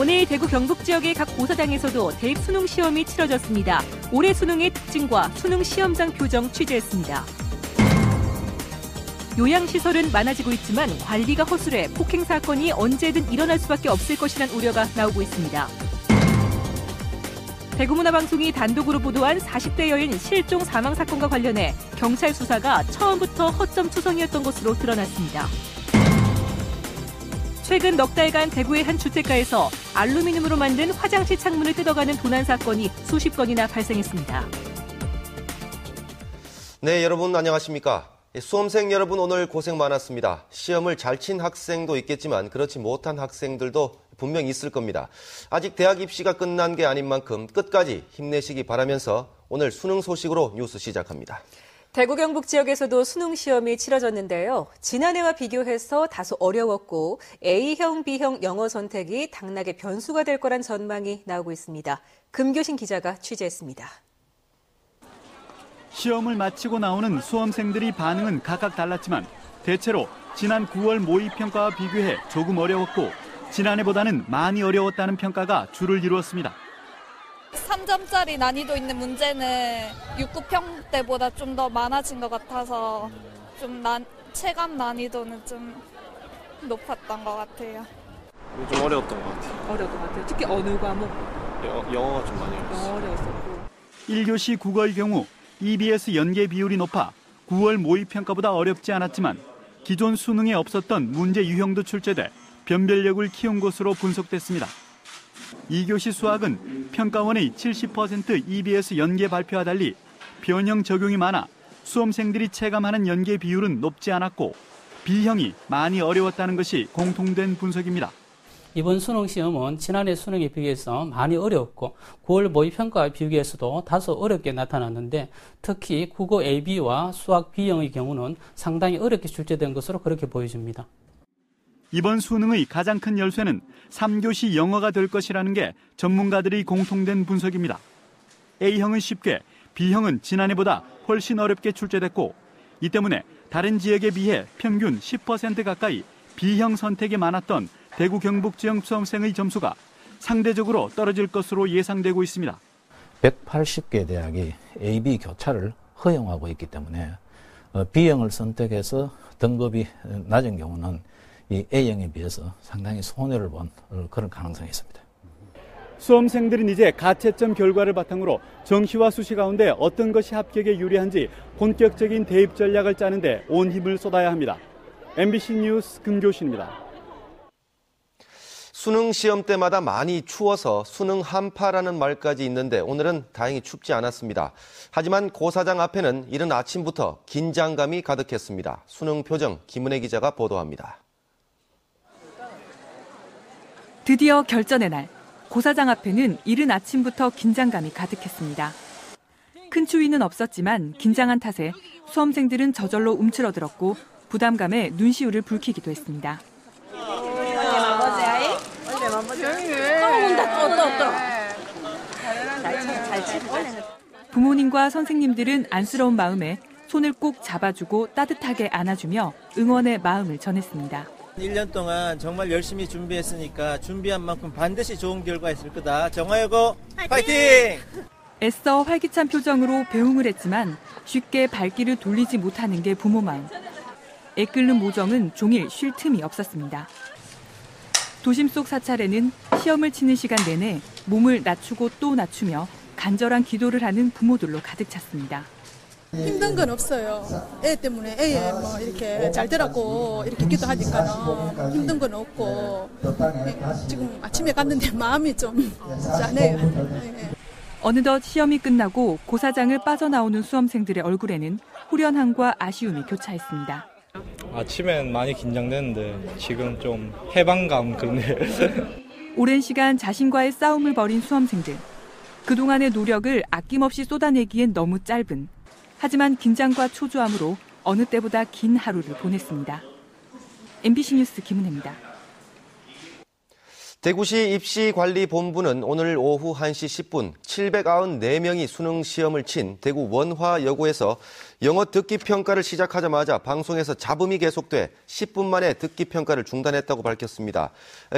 오늘 대구 경북 지역의 각 고사장에서도 대입 수능 시험이 치러졌습니다. 올해 수능의 특징과 수능 시험장 표정 취재했습니다. 요양시설은 많아지고 있지만 관리가 허술해 폭행 사건이 언제든 일어날 수밖에 없을 것이란 우려가 나오고 있습니다. 대구문화방송이 단독으로 보도한 40대 여인 실종 사망 사건과 관련해 경찰 수사가 처음부터 허점 투성이었던 것으로 드러났습니다. 최근 넉 달간 대구의 한 주택가에서 알루미늄으로 만든 화장실 창문을 뜯어가는 도난 사건이 수십 건이나 발생했습니다. 네, 여러분 안녕하십니까? 수험생 여러분 오늘 고생 많았습니다. 시험을 잘 친 학생도 있겠지만 그렇지 못한 학생들도 분명 있을 겁니다. 아직 대학 입시가 끝난 게 아닌 만큼 끝까지 힘내시기 바라면서 오늘 수능 소식으로 뉴스 시작합니다. 대구 경북 지역에서도 수능 시험이 치러졌는데요. 지난해와 비교해서 다소 어려웠고 A형, B형 영어 선택이 당락의 변수가 될 거란 전망이 나오고 있습니다. 금교신 기자가 취재했습니다. 시험을 마치고 나오는 수험생들이 반응은 각각 달랐지만 대체로 지난 9월 모의평가와 비교해 조금 어려웠고 지난해보다는 많이 어려웠다는 평가가 주를 이루었습니다. 3점짜리 난이도 있는 문제는 6, 9평 때보다 좀 더 많아진 것 같아서 좀 체감 난이도는 좀 높았던 것 같아요. 좀 어려웠던 것 같아요. 어려웠던 것 같아요. 특히 어느 과목? 영어가 좀 많이 어려웠어요. 어려웠었고. 1교시 국어의 경우 EBS 연계 비율이 높아 9월 모의평가보다 어렵지 않았지만 기존 수능에 없었던 문제 유형도 출제돼 변별력을 키운 것으로 분석됐습니다. 2교시 수학은 평가원의 70% EBS 연계 발표와 달리 변형 적용이 많아 수험생들이 체감하는 연계 비율은 높지 않았고 B형이 많이 어려웠다는 것이 공통된 분석입니다. 이번 수능 시험은 지난해 수능에 비교해서 많이 어려웠고 9월 모의평가와 비교해서도 다소 어렵게 나타났는데 특히 국어 AB와 수학 B형의 경우는 상당히 어렵게 출제된 것으로 그렇게 보여집니다. 이번 수능의 가장 큰 열쇠는 3교시 영어가 될 것이라는 게 전문가들의 공통된 분석입니다. A형은 쉽게, B형은 지난해보다 훨씬 어렵게 출제됐고 이 때문에 다른 지역에 비해 평균 10% 가까이 B형 선택이 많았던 대구 경북 지역 수험생의 점수가 상대적으로 떨어질 것으로 예상되고 있습니다. 180개 대학이 AB 교차를 허용하고 있기 때문에 B형을 선택해서 등급이 낮은 경우는 이 A형에 비해서 상당히 손해를 본 그런 가능성이 있습니다. 수험생들은 이제 가채점 결과를 바탕으로 정시와 수시 가운데 어떤 것이 합격에 유리한지 본격적인 대입 전략을 짜는데 온 힘을 쏟아야 합니다. MBC 뉴스 금교신입니다. 수능 시험 때마다 많이 추워서 수능 한파라는 말까지 있는데 오늘은 다행히 춥지 않았습니다. 하지만 고사장 앞에는 이른 아침부터 긴장감이 가득했습니다. 수능 표정 김은혜 기자가 보도합니다. 드디어 결전의 날, 고사장 앞에는 이른 아침부터 긴장감이 가득했습니다. 큰 추위는 없었지만 긴장한 탓에 수험생들은 저절로 움츠러들었고 부담감에 눈시울을 붉히기도 했습니다. 부모님과 선생님들은 안쓰러운 마음에 손을 꼭 잡아주고 따뜻하게 안아주며 응원의 마음을 전했습니다. 1년 동안 정말 열심히 준비했으니까 준비한 만큼 반드시 좋은 결과 있을 거다. 정화여고 파이팅! 애써 활기찬 표정으로 배웅을 했지만 쉽게 발길을 돌리지 못하는 게 부모 마음. 애끓는 모정은 종일 쉴 틈이 없었습니다. 도심 속 사찰에는 시험을 치는 시간 내내 몸을 낮추고 또 낮추며 간절한 기도를 하는 부모들로 가득 찼습니다. 힘든 건 없어요. 애 때문에 애에 뭐 이렇게 잘 되라고 이렇게 기도하니까 힘든 건 없고 지금 아침에 갔는데 마음이 좀 짠해요. 어느덧 시험이 끝나고 고사장을 빠져나오는 수험생들의 얼굴에는 후련함과 아쉬움이 교차했습니다. 아침엔 많이 긴장됐는데 지금 좀 해방감 그러네요. 오랜 시간 자신과의 싸움을 벌인 수험생들. 그동안의 노력을 아낌없이 쏟아내기엔 너무 짧은, 하지만 긴장과 초조함으로 어느 때보다 긴 하루를 보냈습니다. MBC 뉴스 김은혜입니다. 대구시 입시관리본부는 오늘 오후 1시 10분 794명이 수능 시험을 친 대구 원화여고에서 영어 듣기 평가를 시작하자마자 방송에서 잡음이 계속돼 10분 만에 듣기 평가를 중단했다고 밝혔습니다.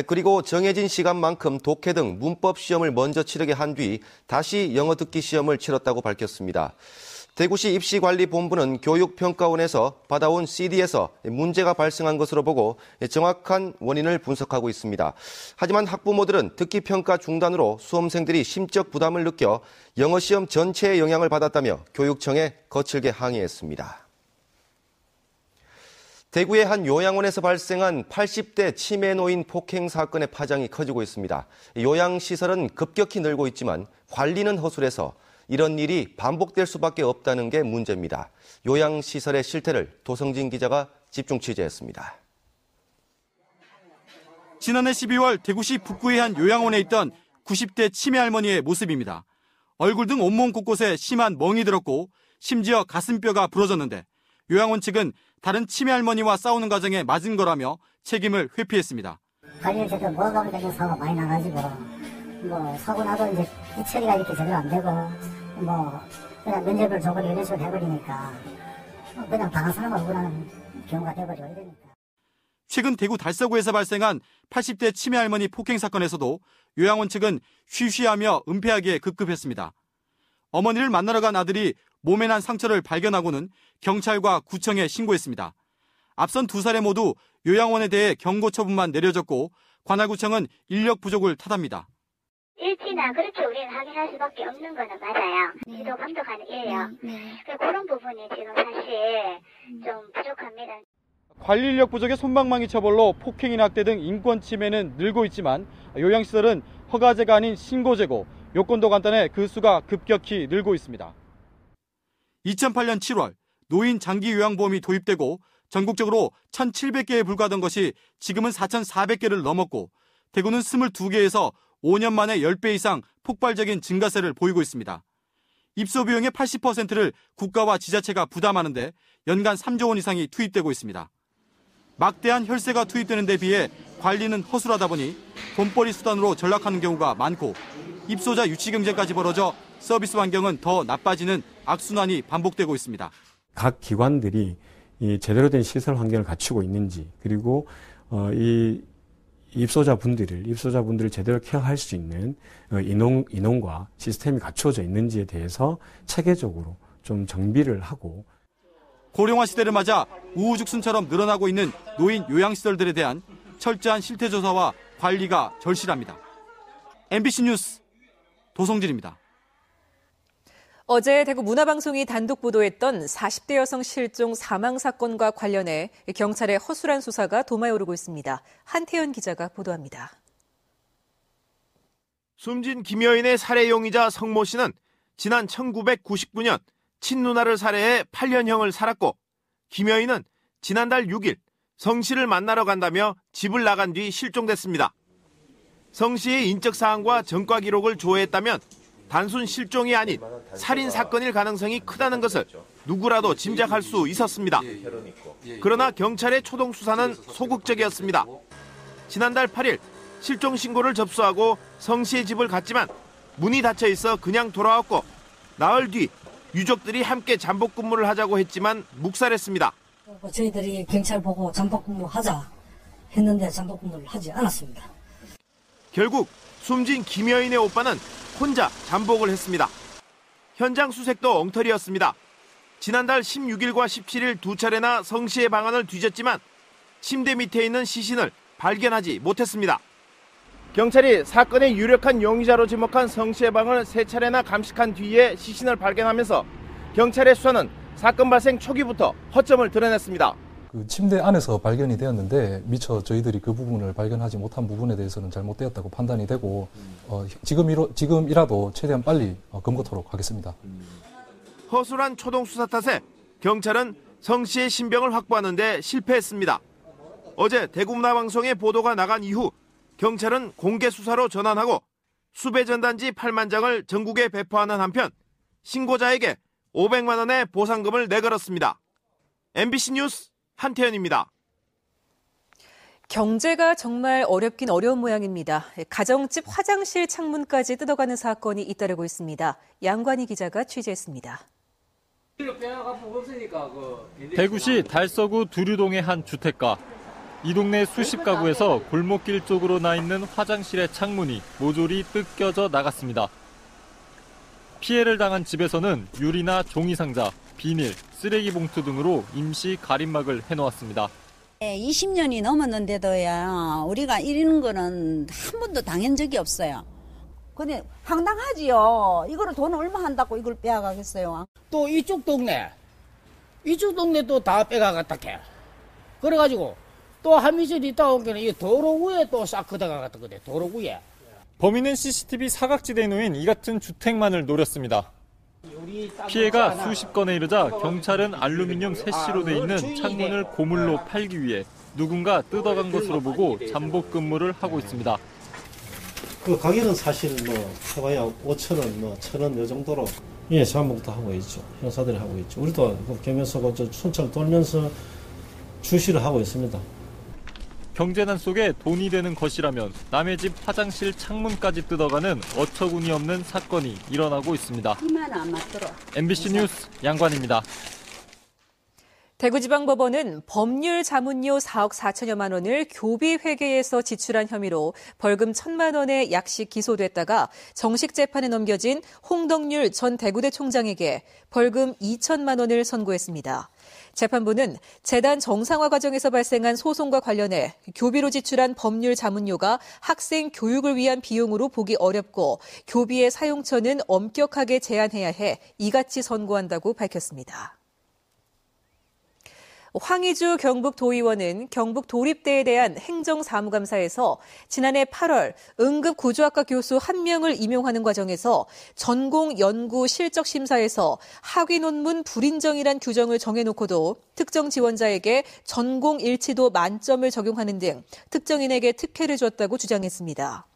그리고 정해진 시간만큼 독해 등 문법 시험을 먼저 치르게 한 뒤 다시 영어 듣기 시험을 치렀다고 밝혔습니다. 대구시 입시관리본부는 교육평가원에서 받아온 CD에서 문제가 발생한 것으로 보고 정확한 원인을 분석하고 있습니다. 하지만 학부모들은 듣기 평가 중단으로 수험생들이 심적 부담을 느껴 영어 시험 전체에 영향을 받았다며 교육청에 거칠게 항의했습니다. 대구의 한 요양원에서 발생한 80대 치매 노인 폭행 사건의 파장이 커지고 있습니다. 요양시설은 급격히 늘고 있지만 관리는 허술해서 이런 일이 반복될 수밖에 없다는 게 문제입니다. 요양시설의 실태를 도성진 기자가 집중 취재했습니다. 지난해 12월 대구시 북구의 한 요양원에 있던 90대 치매 할머니의 모습입니다. 얼굴 등 온몸 곳곳에 심한 멍이 들었고 심지어 가슴뼈가 부러졌는데 요양원 측은 다른 치매 할머니와 싸우는 과정에 맞은 거라며 책임을 회피했습니다. 관리를 제대로 못 하다 보니까 사고가 많이 나가지고 사고 나도 이제 이 처리가 이렇게 제대로 안 되고 그냥 면접을 줘버리고 이런 식으로 해버리니까 그냥 당한 사람을 억울한 경우가 돼버리고 이러니까. 최근 대구 달서구에서 발생한 80대 치매 할머니 폭행 사건에서도 요양원 측은 쉬쉬하며 은폐하기에 급급했습니다. 어머니를 만나러 간 아들이 몸에 난 상처를 발견하고는 경찰과 구청에 신고했습니다. 앞선 두 사례 모두 요양원에 대해 경고 처분만 내려졌고 관할구청은 인력 부족을 탓합니다. 일지나 그렇게 우리는 확인할 수밖에 없는 거는 맞아요. 지도 감독하는 일이에요. 그런 부분이 지금 사실 좀 부족합니다. 관리 인력 부족의 솜방망이 처벌로 폭행이나 학대 등 인권 침해는 늘고 있지만 요양시설은 허가제가 아닌 신고제고 요건도 간단해 그 수가 급격히 늘고 있습니다. 2008년 7월 노인 장기 요양보험이 도입되고 전국적으로 1,700개에 불과하던 것이 지금은 4,400개를 넘었고 대구는 22개에서 5년 만에 10배 이상 폭발적인 증가세를 보이고 있습니다. 입소 비용의 80%를 국가와 지자체가 부담하는데 연간 3조 원 이상이 투입되고 있습니다. 막대한 혈세가 투입되는 데 비해 관리는 허술하다 보니 돈벌이 수단으로 전락하는 경우가 많고 입소자 유치 경쟁까지 벌어져 서비스 환경은 더 나빠지는 악순환이 반복되고 있습니다. 각 기관들이 이 제대로 된 시설 환경을 갖추고 있는지 그리고 이 입소자분들을 제대로 케어할 수 있는 인원과 시스템이 갖추어져 있는지에 대해서 체계적으로 좀 정비를 하고 고령화 시대를 맞아 우후죽순처럼 늘어나고 있는 노인 요양시설들에 대한 철저한 실태조사와 관리가 절실합니다. MBC 뉴스 도성진입니다. 어제 대구 문화방송이 단독 보도했던 40대 여성 실종 사망 사건과 관련해 경찰의 허술한 수사가 도마에 오르고 있습니다. 한태연 기자가 보도합니다. 숨진 김여인의 살해 용의자 성모 씨는 지난 1999년 친누나를 살해해 8년형을 살았고 김여인은 지난달 6일 성 씨를 만나러 간다며 집을 나간 뒤 실종됐습니다. 성 씨의 인적 사항과 전과 기록을 조회했다면 단순 실종이 아닌 살인 사건일 가능성이 크다는 것을 누구라도 짐작할 수 있었습니다. 그러나 경찰의 초동 수사는 소극적이었습니다. 지난달 8일 실종 신고를 접수하고 성 씨의 집을 갔지만 문이 닫혀 있어 그냥 돌아왔고 나흘 뒤 유족들이 함께 잠복 근무를 하자고 했지만 묵살했습니다. 저희들이 경찰 보고 잠복 근무하자 했는데 잠복 근무를 하지 않았습니다. 결국 숨진 김여인의 오빠는 혼자 잠복을 했습니다. 현장 수색도 엉터리였습니다. 지난달 16일과 17일 두 차례나 성 씨의 방안을 뒤졌지만 침대 밑에 있는 시신을 발견하지 못했습니다. 경찰이 사건의 유력한 용의자로 지목한 성 씨의 방을 3차례나 감식한 뒤에 시신을 발견하면서 경찰의 수사는 사건 발생 초기부터 허점을 드러냈습니다. 그 침대 안에서 발견이 되었는데 미처 저희들이 그 부분을 발견하지 못한 부분에 대해서는 잘못되었다고 판단이 되고 지금이라도 최대한 빨리 검거토록 하겠습니다. 허술한 초동 수사 탓에 경찰은 성 씨의 신병을 확보하는 데 실패했습니다. 어제 대구문화방송에 보도가 나간 이후 경찰은 공개 수사로 전환하고 수배 전단지 8만 장을 전국에 배포하는 한편 신고자에게 500만 원의 보상금을 내걸었습니다. MBC 뉴스 한태연입니다. 경제가 정말 어렵긴 어려운 모양입니다. 가정집 화장실 창문까지 뜯어가는 사건이 잇따르고 있습니다. 양관희 기자가 취재했습니다. 대구시 달서구 두류동의 한 주택가. 이 동네 수십 가구에서 골목길 쪽으로 나 있는 화장실의 창문이 모조리 뜯겨져 나갔습니다. 피해를 당한 집에서는 유리나 종이상자, 비닐, 쓰레기 봉투 등으로 임시 가림막을 해놓았습니다. 20년이 넘었는데도야 우리가 이러는 거는 한 번도 당한 적이 없어요. 근데 황당하지요. 이거를 돈 얼마 한다고 이걸 빼앗가겠어요. 또 이쪽 동네도 다 빼가갔다 캐. 그래가지고 또 한 미टर 있다 온 게는 이 도로 위에 또 싹 걷어가갔다 그래. 도로 위에. 범인은 CCTV 사각지대에 놓인 이 같은 주택만을 노렸습니다. 피해가 수십 건에 이르자 경찰은 알루미늄 세시로 돼 있는 창문을 고물로 팔기 위해 누군가 뜯어간 것으로 보고 잠복 근무를 하고 있습니다. 그 가격은 사실 해봐야 5,000원, 1,000원 이 정도로 잠복도 하고 있죠. 형사들이 하고 있죠. 우리도 겸해서 순찰 돌면서 주시를 하고 있습니다. 경제난 속에 돈이 되는 것이라면 남의 집 화장실 창문까지 뜯어가는 어처구니 없는 사건이 일어나고 있습니다. MBC 뉴스 양관입니다. 대구지방법원은 법률 자문료 4억 4천여만 원을 교비 회계에서 지출한 혐의로 벌금 1,000만 원의 약식 기소됐다가 정식 재판에 넘겨진 홍덕률 전 대구대 총장에게 벌금 2천만 원을 선고했습니다. 재판부는 재단 정상화 과정에서 발생한 소송과 관련해 교비로 지출한 법률 자문료가 학생 교육을 위한 비용으로 보기 어렵고 교비의 사용처는 엄격하게 제한해야 해 이같이 선고한다고 밝혔습니다. 황희주 경북도의원은 경북도립대에 대한 행정사무감사에서 지난해 8월 응급구조학과 교수 1명을 임용하는 과정에서 전공 연구 실적 심사에서 학위 논문 불인정이란 규정을 정해놓고도 특정 지원자에게 전공 일치도 만점을 적용하는 등 특정인에게 특혜를 줬다고 주장했습니다.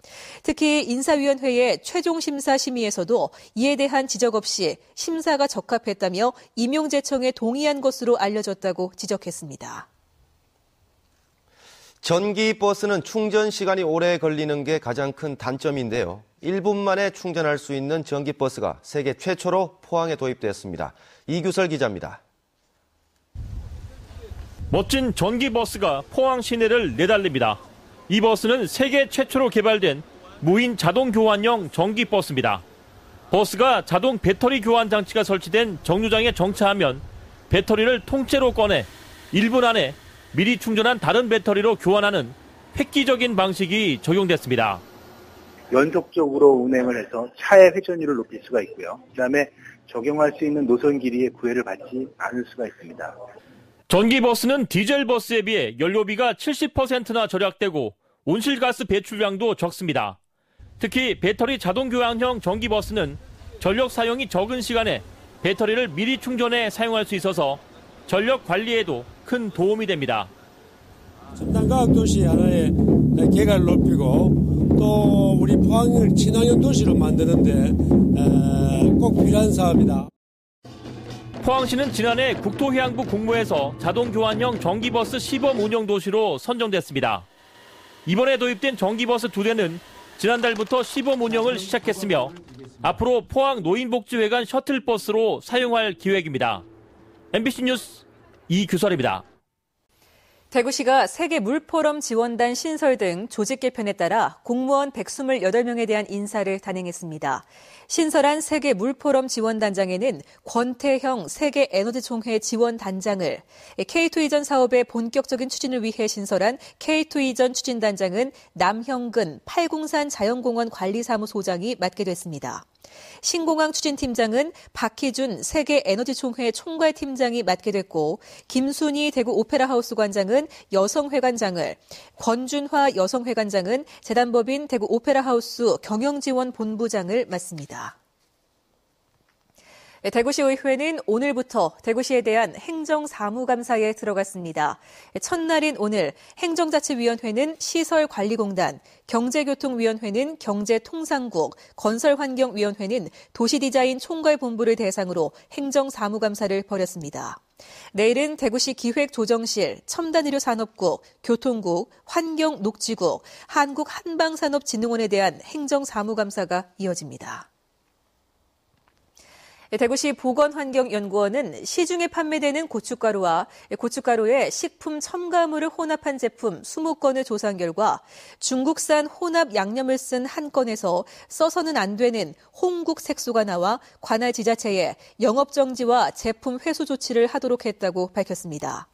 특히 인사위원회의 최종심사 심의에서도 이에 대한 지적 없이 심사가 적합했다며 임용 제청에 동의한 것으로 알려졌다고 지적했습니다. 전기 버스는 충전 시간이 오래 걸리는 게 가장 큰 단점인데요. 1분 만에 충전할 수 있는 전기 버스가 세계 최초로 포항에 도입됐습니다. 이규설 기자입니다. 멋진 전기 버스가 포항 시내를 내달립니다. 이 버스는 세계 최초로 개발된 무인 자동 교환형 전기 버스입니다. 버스가 자동 배터리 교환 장치가 설치된 정류장에 정차하면 배터리를 통째로 꺼내 1분 안에 미리 충전한 다른 배터리로 교환하는 획기적인 방식이 적용됐습니다. 연속적으로 운행을 해서 차의 회전율을 높일 수가 있고요. 그다음에 적용할 수 있는 노선 길이의 구애를 받지 않을 수가 있습니다. 전기버스는 디젤 버스에 비해 연료비가 70%나 절약되고 온실가스 배출량도 적습니다. 특히 배터리 자동 교환형 전기버스는 전력 사용이 적은 시간에 배터리를 미리 충전해 사용할 수 있어서 전력 관리에도 큰 도움이 됩니다. 첨단과학도시 하나의 개가를 높이고 또 우리 포항을 친환경 도시로 만드는데 꼭 필요한 사업이다. 포항시는 지난해 국토해양부 공모에서 자동교환형 전기버스 시범 운영 도시로 선정됐습니다. 이번에 도입된 전기버스 2대는 지난달부터 시범 운영을 시작했으며 앞으로 포항 노인복지회관 셔틀버스로 사용할 계획입니다. MBC 뉴스 이규설입니다. 대구시가 세계 물포럼 지원단 신설 등 조직 개편에 따라 공무원 128명에 대한 인사를 단행했습니다. 신설한 세계 물포럼 지원단장에는 권태형 세계 에너지총회 지원단장을, K2 이전 사업의 본격적인 추진을 위해 신설한 K2 이전 추진단장은 남형근 팔공산 자연공원 관리사무소장이 맡게 됐습니다. 신공항 추진팀장은 박희준 세계에너지총회 총괄팀장이 맡게 됐고 김순희 대구 오페라하우스 관장은 여성회관장을, 권준화 여성회관장은 재단법인 대구 오페라하우스 경영지원본부장을 맡습니다. 대구시 의회는 오늘부터 대구시에 대한 행정사무감사에 들어갔습니다. 첫날인 오늘 행정자치위원회는 시설관리공단, 경제교통위원회는 경제통상국, 건설환경위원회는 도시디자인 총괄본부를 대상으로 행정사무감사를 벌였습니다. 내일은 대구시 기획조정실, 첨단의료산업국, 교통국, 환경녹지국, 한국한방산업진흥원에 대한 행정사무감사가 이어집니다. 대구시 보건환경연구원은 시중에 판매되는 고춧가루와 고춧가루에 식품 첨가물을 혼합한 제품 20건을 조사한 결과 중국산 혼합 양념을 쓴 한 건에서 써서는 안 되는 홍국 색소가 나와 관할 지자체에 영업정지와 제품 회수 조치를 하도록 했다고 밝혔습니다.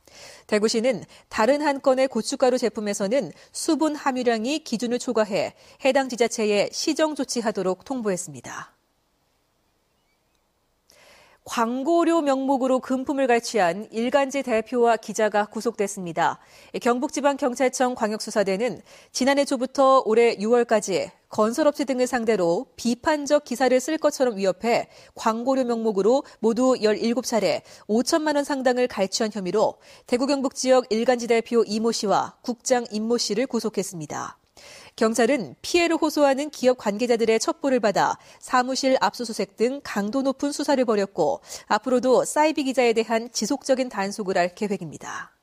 대구시는 다른 한 건의 고춧가루 제품에서는 수분 함유량이 기준을 초과해 해당 지자체에 시정 조치하도록 통보했습니다. 광고료 명목으로 금품을 갈취한 일간지 대표와 기자가 구속됐습니다. 경북지방경찰청 광역수사대는 지난해 초부터 올해 6월까지 건설업체 등을 상대로 비판적 기사를 쓸 것처럼 위협해 광고료 명목으로 모두 17차례 5천만 원 상당을 갈취한 혐의로 대구 경북 지역 일간지 대표 이모 씨와 국장 임모 씨를 구속했습니다. 경찰은 피해를 호소하는 기업 관계자들의 첩보를 받아 사무실 압수수색 등 강도 높은 수사를 벌였고 앞으로도 사이비 기자에 대한 지속적인 단속을 할 계획입니다.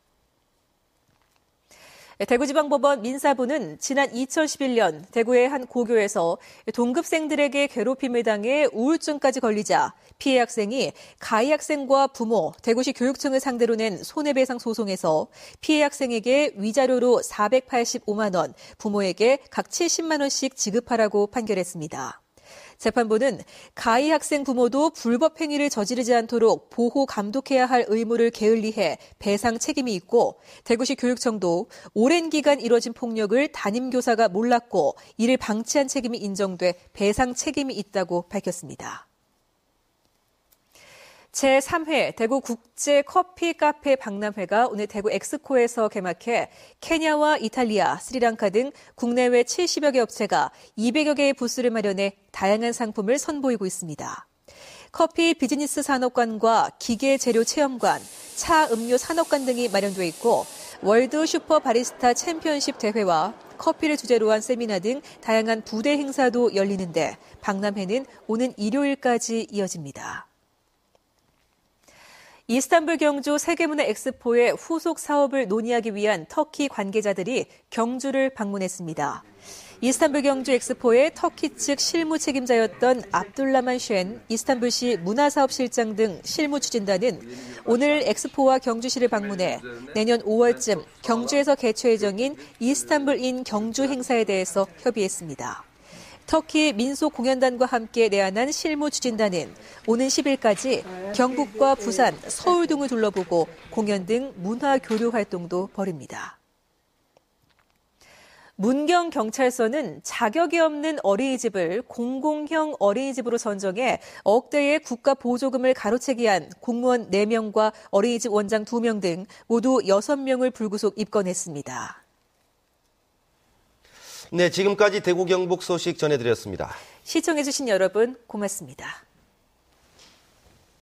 대구지방법원 민사부는 지난 2011년 대구의 한 고교에서 동급생들에게 괴롭힘을 당해 우울증까지 걸리자 피해 학생이 가해 학생과 부모, 대구시 교육청을 상대로 낸 손해배상 소송에서 피해 학생에게 위자료로 485만 원, 부모에게 각 70만 원씩 지급하라고 판결했습니다. 재판부는 가해 학생 부모도 불법 행위를 저지르지 않도록 보호 감독해야 할 의무를 게을리해 배상 책임이 있고 대구시 교육청도 오랜 기간 이뤄진 폭력을 담임교사가 몰랐고 이를 방치한 책임이 인정돼 배상 책임이 있다고 밝혔습니다. 제3회 대구 국제 커피 카페 박람회가 오늘 대구 엑스코에서 개막해 케냐와 이탈리아, 스리랑카 등 국내외 70여 개 업체가 200여 개의 부스를 마련해 다양한 상품을 선보이고 있습니다. 커피 비즈니스 산업관과 기계 재료 체험관, 차 음료 산업관 등이 마련돼 있고 월드 슈퍼 바리스타 챔피언십 대회와 커피를 주제로 한 세미나 등 다양한 부대 행사도 열리는데 박람회는 오는 일요일까지 이어집니다. 이스탄불 경주 세계문화 엑스포의 후속 사업을 논의하기 위한 터키 관계자들이 경주를 방문했습니다. 이스탄불 경주 엑스포의 터키 측 실무 책임자였던 압둘라만 쉔 이스탄불시 문화사업실장 등 실무 추진단은 오늘 엑스포와 경주시를 방문해 내년 5월쯤 경주에서 개최 예정인 이스탄불 인 경주 행사에 대해서 협의했습니다. 터키 민속공연단과 함께 내한한 실무 추진단은 오는 10일까지 경북과 부산, 서울 등을 둘러보고 공연 등 문화 교류 활동도 벌입니다. 문경경찰서는 자격이 없는 어린이집을 공공형 어린이집으로 선정해 억대의 국가 보조금을 가로채기 한 공무원 4명과 어린이집 원장 2명 등 모두 6명을 불구속 입건했습니다. 네, 지금까지 대구 경북 소식 전해드렸습니다. 시청해주신 여러분 고맙습니다.